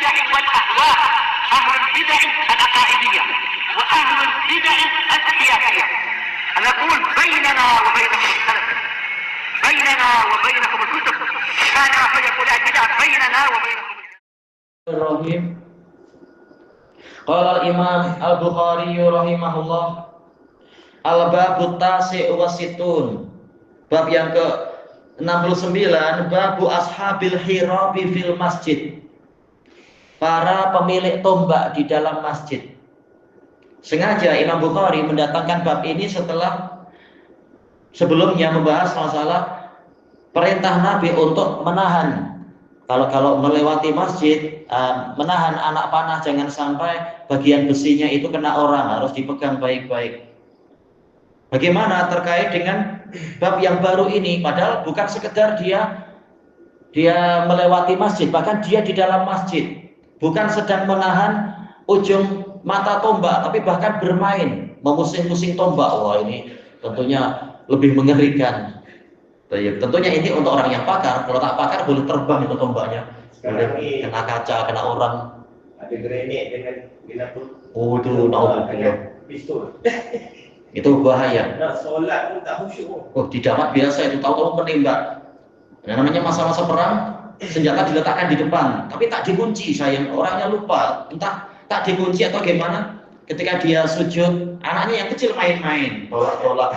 البدع والأهواء، أهل البدع العقائدية وأهل البدع السياسية. نقول بيننا وبينكم السلف، بيننا وبينكم الكتب، كان فيقول البدع بيننا وبينكم. Bismillahirrahmanirrahim. Qala al-Imam Al-Bukhari rahimahullah, al-babut tasi' wa situn. Bab yang ke-69, babu ashabil hirabi fil masjid. Para pemilik tombak di dalam masjid. Sengaja Imam Bukhari mendatangkan bab ini setelah sebelumnya membahas masalah perintah Nabi untuk menahan kalau melewati masjid, menahan anak panah, jangan sampai bagian besinya itu kena orang, harus dipegang baik-baik. Bagaimana terkait dengan bab yang baru ini? Padahal bukan sekedar dia melewati masjid, bahkan dia di dalam masjid, bukan sedang menahan ujung mata tombak, tapi bahkan bermain, memusing-musing tombak. Wah, ini tentunya lebih mengerikan. Tentunya ini untuk orang yang pakar. Kalau tak pakar boleh terbang itu tombaknya, boleh kena kaca, kena orang. Ada granit dengan binatang. Oh, itu pistol. Itu bahaya. Nak solat pun tak khusyuk. Oh, di damat biasa itu tahu-tahu menembak. Nah, namanya masa-masa perang, senjata diletakkan di depan, tapi tak dikunci. Sayang, orangnya lupa, entah tak dikunci atau gimana. Ketika dia sujud, anaknya yang kecil main-main, tolak-tolak.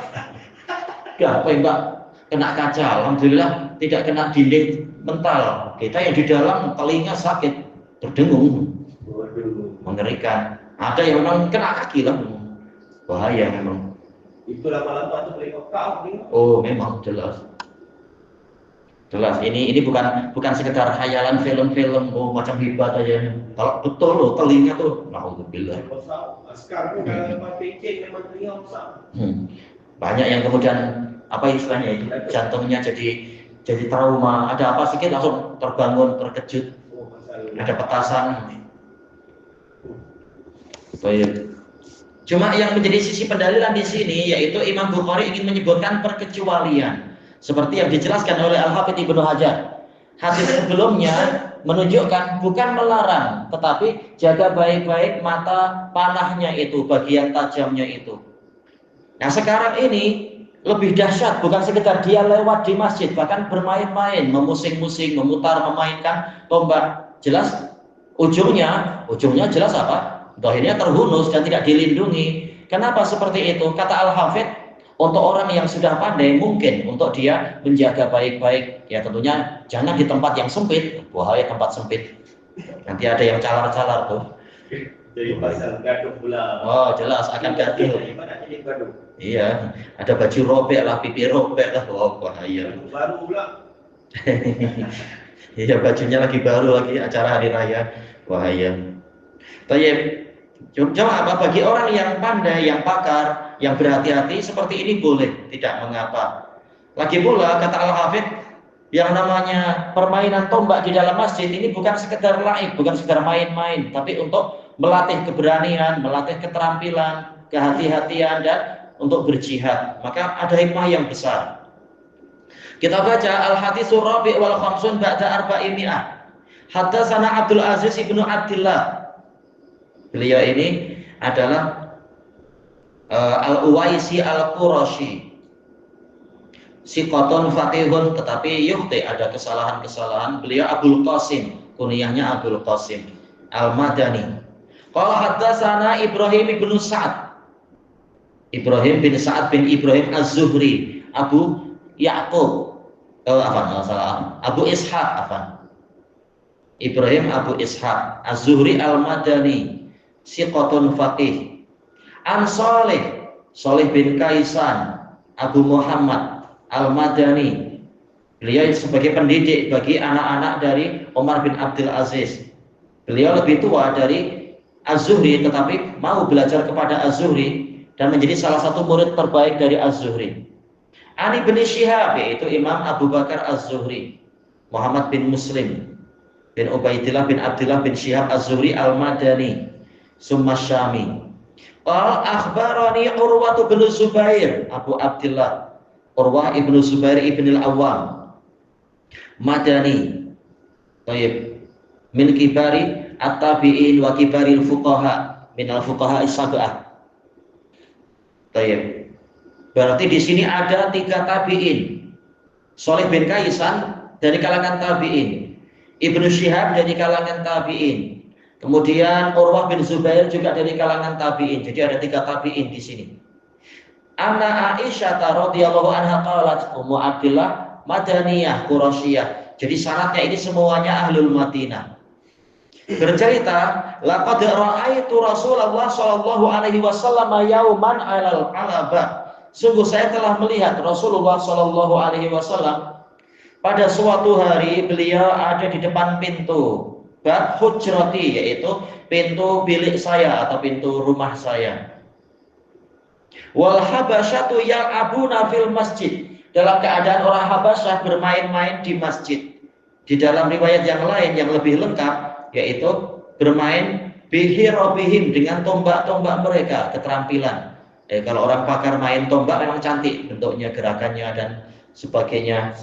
Ya, tembak. Kena kaca, alhamdulillah tidak kena dinding mental. Kita yang di dalam telinga sakit, berdengung, mengerikan. Ada yang memang kena kaki lah, bahaya memang. Itu lama-lama tu boleh kau. Oh, memang jelas. Jelas. Ini bukan sekedar khayalan film-film. Oh, macam hebat aja. Kalau betul loh telinga tuh, alhamdulillah. Askar pun dalam PK memang telinga besar. Banyak yang kemudian apa istilahnya itu, jantungnya jadi trauma, ada apa sedikit langsung terbangun, terkejut, ada petasan. Baik. Cuma yang menjadi sisi pendalilan di sini yaitu Imam Bukhari ingin menyebutkan perkecualian seperti yang dijelaskan oleh Al-Hafidz Ibnu Hajar. Hadis sebelumnya menunjukkan bukan melarang, tetapi jaga baik-baik mata panahnya itu, bagian tajamnya itu. Nah, sekarang ini lebih dahsyat, bukan sekedar dia lewat di masjid, bahkan bermain-main, memusing-musing, memutar, memainkan tombak. Jelas ujungnya jelas apa? Dohirnya terhunus dan tidak dilindungi. Kenapa seperti itu? Kata Al-Hafidz, untuk orang yang sudah pandai mungkin untuk dia menjaga baik-baik. Ya tentunya jangan di tempat yang sempit, bahaya tempat sempit. Nanti ada yang calar-calar tuh. Jadi pasal gaduh pula. Oh, jelas akan gaduh. Iya, ada baju robek lah, pipi robek lah, wah bahaya. Baru pula. Iya, bajunya lagi baru lagi acara hari raya, bahaya. Tayyib. Cuma apa bagi orang yang pandai, yang pakar, yang berhati-hati seperti ini boleh, tidak mengapa. Lagi pula kata Al-Hafidz, yang namanya permainan tombak di dalam masjid ini bukan sekedar laib, bukan sekedar main-main, tapi untuk melatih keberanian, melatih keterampilan, kehati-hatian dan untuk berjihad. Maka ada hikmah yang besar. Kita baca Al-Haditsul Rabi' wal Khamsun ba'da arba'imi'ah. Haddatsana Abdul Aziz ibnu Abdillah. Beliau ini adalah Al-Uwaisi Al-Qurashi. Siqatun faqihun, tetapi yukhti, ada kesalahan-kesalahan. Beliau Abdul Qasim, kunyahnya Abdul Qasim Al-Madani. Qala haddatsana Ibrahim bin Sa'ad. Ibrahim bin Sa'ad bin Ibrahim Az-Zuhri, Abu Ya'qub, Abu Ishaq, Ibrahim Abu Ishaq Az-Zuhri Al-Madani, siqatun faqih. An Salih bin Kaisan Abu Muhammad Al-Madani. Beliau sebagai pendidik bagi anak-anak dari Umar bin Abdul Aziz. Beliau lebih tua dari Az-Zuhri, tetapi mau belajar kepada Az-Zuhri dan menjadi salah satu murid terbaik dari Az-Zuhri. Ani bin Syihab, yaitu Imam Abu Bakar Az-Zuhri, Muhammad bin Muslim bin Ubaidillah bin Abdullah bin Syihab Az-Zuhri Al-Madani, summa Syami. Qal akhbarani Urwah bin Zubair, Abu Abdullah, Urwah ibnu Zubair ibn al-Awwam, Madani. Baik. Min kibari at-tabi'in wa kibaril fuqaha minal fuqaha as-sab'ah. Baik. Berarti di sini ada 3 tabi'in. Shalih bin Kaisan dari kalangan tabi'in, Ibnu Syihab dari kalangan tabi'in, kemudian Urwah bin Zubair juga dari kalangan tabi'in. Jadi ada 3 tabi'in di sini. Anna Aisyah radhiyallahu anha qalat, Ummu Abdillah Madaniyah Quraisyah. Jadi syaratnya ini semuanya ahlul Madinah. Bercerita, laqad ra'aitu Rasulullah sallallahu alaihi wasallam yauman 'alal 'alaba. Sungguh saya telah melihat Rasulullah sallallahu alaihi wasallam pada suatu hari beliau ada di depan pintu bab hujrati, yaitu pintu bilik saya atau pintu rumah saya. Wal habasyatu yal'abuna fil masjid, dalam keadaan orang Habasyah bermain-main di masjid. Di dalam riwayat yang lain yang lebih lengkap, yaitu bermain bihirobihim, dengan tombak-tombak mereka, keterampilan. Kalau orang pakar main tombak memang cantik bentuknya, gerakannya dan sebagainya.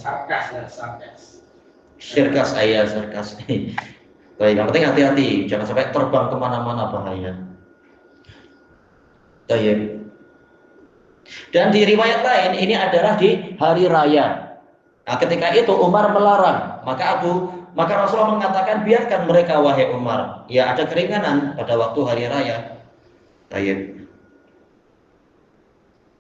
Sirkas ayah, sirkas. Baik, yang penting hati-hati, jangan sampai terbang kemana-mana, bahaya. Baik. Dan di riwayat lain ini adalah di hari raya. Nah, ketika itu Umar melarang, maka Rasulullah mengatakan, biarkan mereka wahai Umar. Ya, ada keringanan pada waktu hari raya. Baik.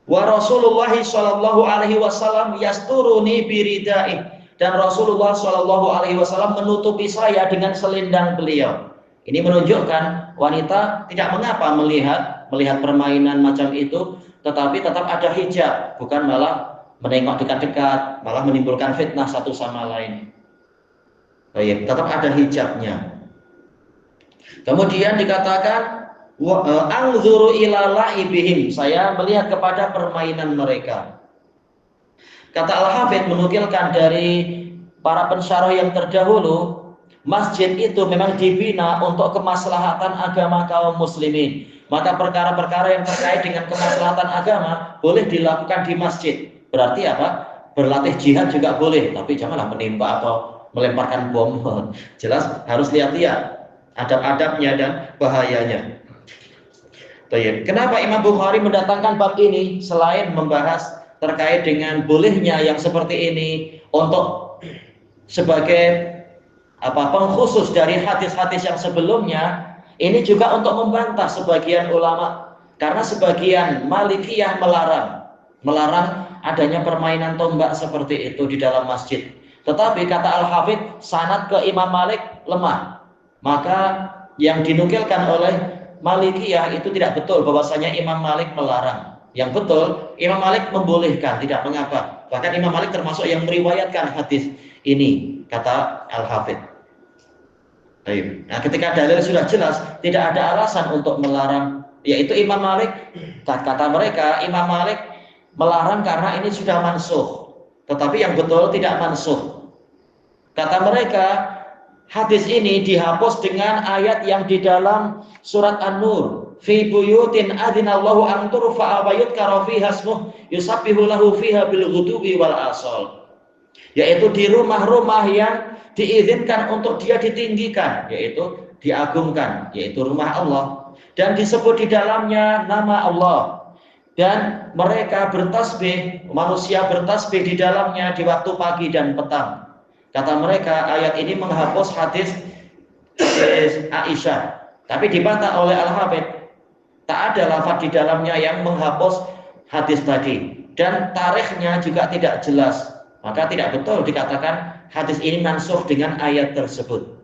Wa Rasulullah sallallahu alaihi wasallam yasturuni biridai, dan Rasulullah sallallahu alaihi wasallam menutupi saya dengan selendang beliau. Ini menunjukkan wanita tidak mengapa melihat permainan macam itu, tetapi tetap ada hijab, bukan malah menengok dekat-dekat, malah menimbulkan fitnah satu sama lain. Baik, tetap ada hijabnya. Kemudian dikatakan anzuru ila laibihim, saya melihat kepada permainan mereka. Kata Al-Hafidz menukilkan dari para pensyarah yang terdahulu, masjid itu memang dibina untuk kemaslahatan agama kaum muslimin. Maka perkara-perkara yang terkait dengan kemaslahatan agama boleh dilakukan di masjid. Berarti apa? Berlatih jihad juga boleh, tapi janganlah menimpa atau melemparkan bom. Jelas harus lihat-lihat adab-adabnya dan bahayanya. Baik. Kenapa Imam Bukhari mendatangkan bab ini selain membahas terkait dengan bolehnya yang seperti ini untuk sebagai pengkhusus dari hadis-hadis yang sebelumnya? Ini juga untuk membantah sebagian ulama, karena sebagian Malikiyah melarang adanya permainan tombak seperti itu di dalam masjid. Tetapi kata Al-Hafidz, sanad ke Imam Malik lemah. Maka yang dinukilkan oleh Malikiyah itu tidak betul bahwasanya Imam Malik melarang. Yang betul Imam Malik membolehkan, tidak mengapa. Bahkan Imam Malik termasuk yang meriwayatkan hadis ini, kata Al-Hafidz. Nah, ketika dalil sudah jelas, tidak ada alasan untuk melarang, yaitu Imam Malik, kata mereka, Imam Malik melarang karena ini sudah mansukh. Tetapi yang betul tidak mansukh. Kata mereka, hadis ini dihapus dengan ayat yang di dalam surat An-Nur, fi buyutin adzinallahu an turfa'a wa yudhkara fiha ismuhu yusabbihu lahu fiha bil ghuduwi wal asal. Yaitu di rumah-rumah yang diizinkan untuk dia ditinggikan, yaitu diagungkan, yaitu rumah Allah, dan disebut di dalamnya nama Allah, dan mereka bertasbih, manusia bertasbih di dalamnya di waktu pagi dan petang. Kata mereka, ayat ini menghapus hadis Aisyah, tapi dibantah oleh Al-Hafidz, tak ada lafaz di dalamnya yang menghapus hadis tadi, dan tarikhnya juga tidak jelas. Maka tidak betul dikatakan hadis ini mansukh dengan ayat tersebut.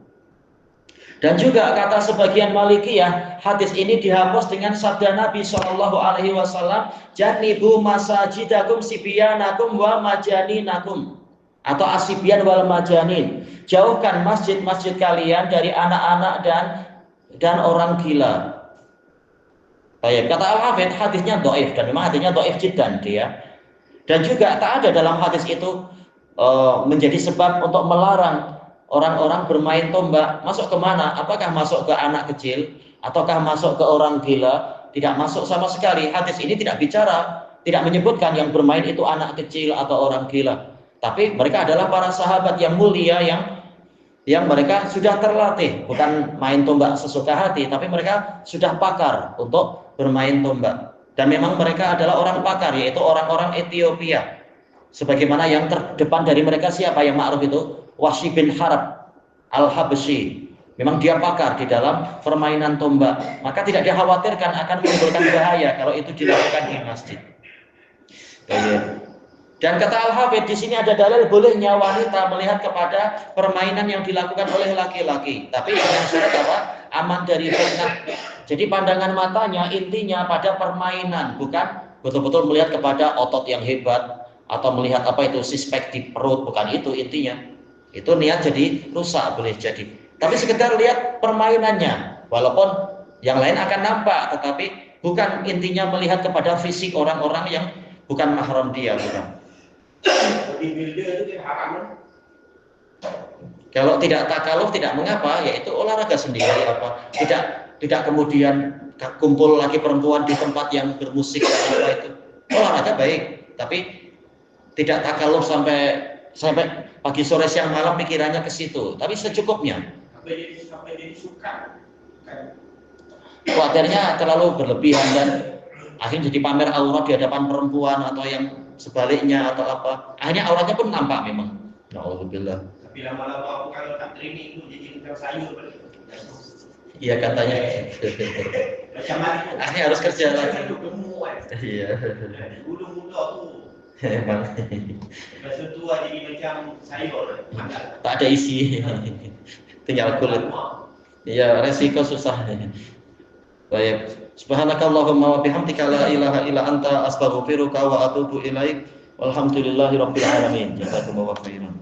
Dan juga kata sebagian Malikiyah, hadis ini dihapus dengan sabda Nabi Shallallahu Alaihi Wasallam, janibu masajidakum sibyanakum wa majaninakum, atau asibyan wal majanin, jauhkan masjid-masjid kalian dari anak-anak dan orang gila. Baik, kata Al-Hafidz, hadisnya dhaif, dan memang hadisnya dhaif jiddan dia. Dan juga tak ada dalam hadis itu menjadi sebab untuk melarang orang-orang bermain tombak. Masuk ke mana? Apakah masuk ke anak kecil ataukah masuk ke orang gila? Tidak masuk sama sekali. Hadis ini tidak bicara, tidak menyebutkan yang bermain itu anak kecil atau orang gila. Tapi mereka adalah para sahabat yang mulia yang yang mereka sudah terlatih, bukan main tombak sesuka hati, tapi mereka sudah pakar untuk bermain tombak. Dan memang mereka adalah orang pakar, yaitu orang-orang Ethiopia. Sebagaimana yang terdepan dari mereka siapa yang ma'ruf itu? Wahsy bin Harb Al-Habsyi. Memang dia pakar di dalam permainan tombak. Maka tidak dikhawatirkan akan menimbulkan bahaya kalau itu dilakukan di masjid. Dan kata Al-Hafidz di sini ada dalil bolehnya wanita melihat kepada permainan yang dilakukan oleh laki-laki. Tapi dengan syarat apa? Aman dari fitnah. Jadi pandangan matanya intinya pada permainan, bukan betul-betul melihat kepada otot yang hebat atau melihat apa itu sispek di perut, bukan itu intinya. Itu niat jadi rusak boleh jadi. Tapi sekedar lihat permainannya, walaupun yang lain akan nampak, tetapi bukan intinya melihat kepada fisik orang-orang yang bukan mahram dia, bukan. Kalau tidak takaluf tidak mengapa, yaitu olahraga sendiri apa. Tidak kemudian kumpul laki perempuan di tempat yang bermusik apa itu. Olahraga baik, tapi tidak takaluf sampai pagi sore siang malam pikirannya ke situ, tapi secukupnya. Sampai jadi suka. Khawatirnya terlalu berlebihan dan akhirnya jadi pamer aurat di hadapan perempuan atau yang sebaliknya atau apa. Akhirnya auratnya pun nampak memang. Alhamdulillah. Tapi lama-lama aku kalau tak training itu jadi tukang sayur. Iya katanya. Macam mana? Akhirnya harus kerja lagi. Iya. Dulu aku. Emang. Masa tua jadi macam sayur. Tak ada isi. Tinggal kulit. Iya, resiko susah. Baik. Subhanakallahumma wa bihamdika la ilaha illa anta astaghfiruka wa atubu ilaik. Walhamdulillahirabbil alamin. Jazakumullahu khairan.